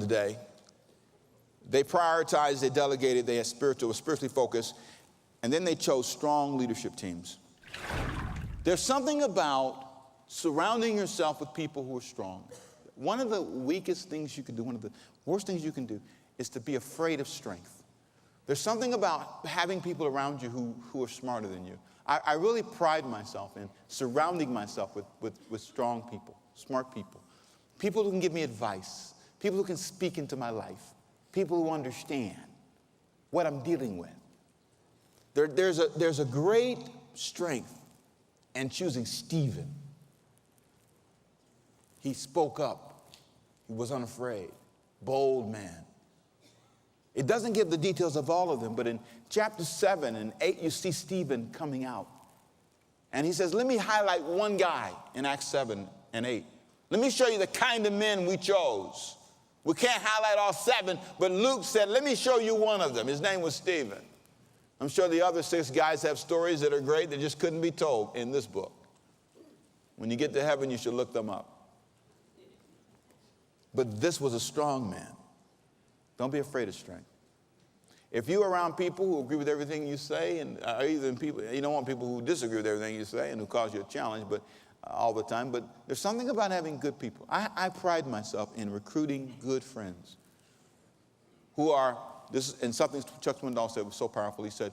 today. They prioritized, they delegated, they were spiritually focused, and then they chose strong leadership teams. There's something about surrounding yourself with people who are strong. One of the weakest things you can do, one of the worst things you can do, is to be afraid of strength. There's something about having people around you who are smarter than you. I really pride myself in surrounding myself with strong people, smart people, people who can give me advice, people who can speak into my life, people who understand what I'm dealing with. There's a great strength in choosing Stephen. He spoke up. He was unafraid. Bold man. It doesn't give the details of all of them, but in chapter 7 and 8, you see Stephen coming out. And he says, let me highlight one guy in Acts 7 and 8. Let me show you the kind of men we chose. We can't highlight all 7, but Luke said, let me show you one of them. His name was Stephen. I'm sure the other 6 guys have stories that are great that just couldn't be told in this book. When you get to heaven, you should look them up. But this was a strong man. Don't be afraid of strength. If you're around people who agree with everything you say, and even people, you don't want people who disagree with everything you say and who cause you a challenge, but all the time. But there's something about having good people. I pride myself in recruiting good friends who are, and something Chuck Swindoll said was so powerful. He said,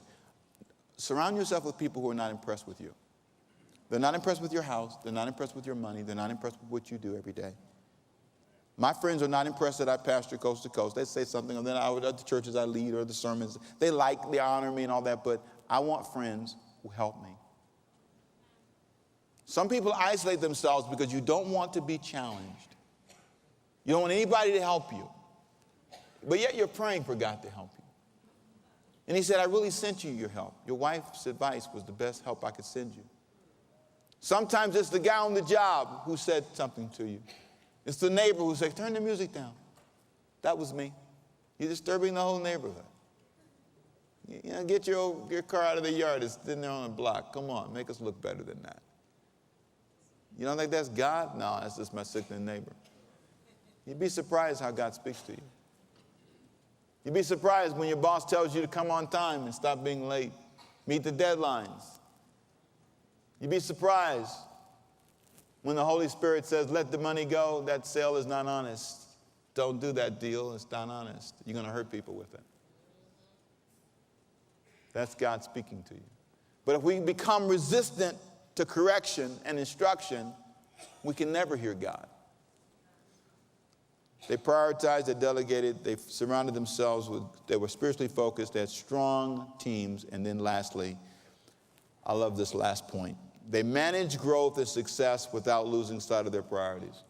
surround yourself with people who are not impressed with you. They're not impressed with your house. They're not impressed with your money. They're not impressed with what you do every day. My friends are not impressed that I pastor coast to coast. They say something, and then at the churches I lead or the sermons, they honor me and all that, but I want friends who help me. Some people isolate themselves because you don't want to be challenged. You don't want anybody to help you, but yet you're praying for God to help you. And he said, I really sent you your help. Your wife's advice was the best help I could send you. Sometimes it's the guy on the job who said something to you. It's the neighbor who says, turn the music down. That was me. You're disturbing the whole neighborhood. You know, get your car out of the yard. It's sitting there on the block. Come on, make us look better than that. You don't think that's God? No, that's just my sickening neighbor. You'd be surprised how God speaks to you. You'd be surprised when your boss tells you to come on time and stop being late. Meet the deadlines. You'd be surprised when the Holy Spirit says, let the money go, that sale is not honest. Don't do that deal, it's not honest. You're going to hurt people with it. That's God speaking to you. But if we become resistant to correction and instruction, we can never hear God. They prioritized, they delegated, they surrounded themselves with, they were spiritually focused, they had strong teams, and then lastly, I love this last point. They manage growth and success without losing sight of their priorities.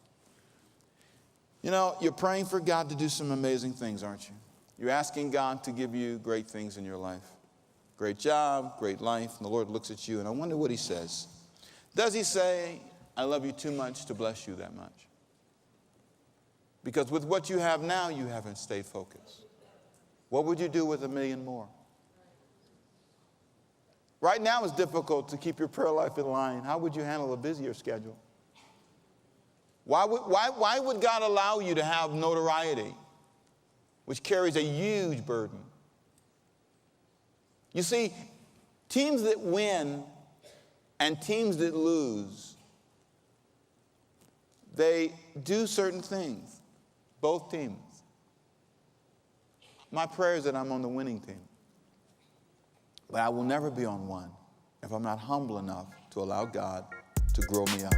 You know, you're praying for God to do some amazing things, aren't you? You're asking God to give you great things in your life. Great job, great life, and the Lord looks at you, and I wonder what he says. Does he say, I love you too much to bless you that much? Because with what you have now, you haven't stayed focused. What would you do with 1 million more? Right now it's difficult to keep your prayer life in line. How would you handle a busier schedule? Why would God allow you to have notoriety, which carries a huge burden? You see, teams that win and teams that lose, they do certain things, both teams. My prayer is that I'm on the winning team. But I will never be on one if I'm not humble enough to allow God to grow me up.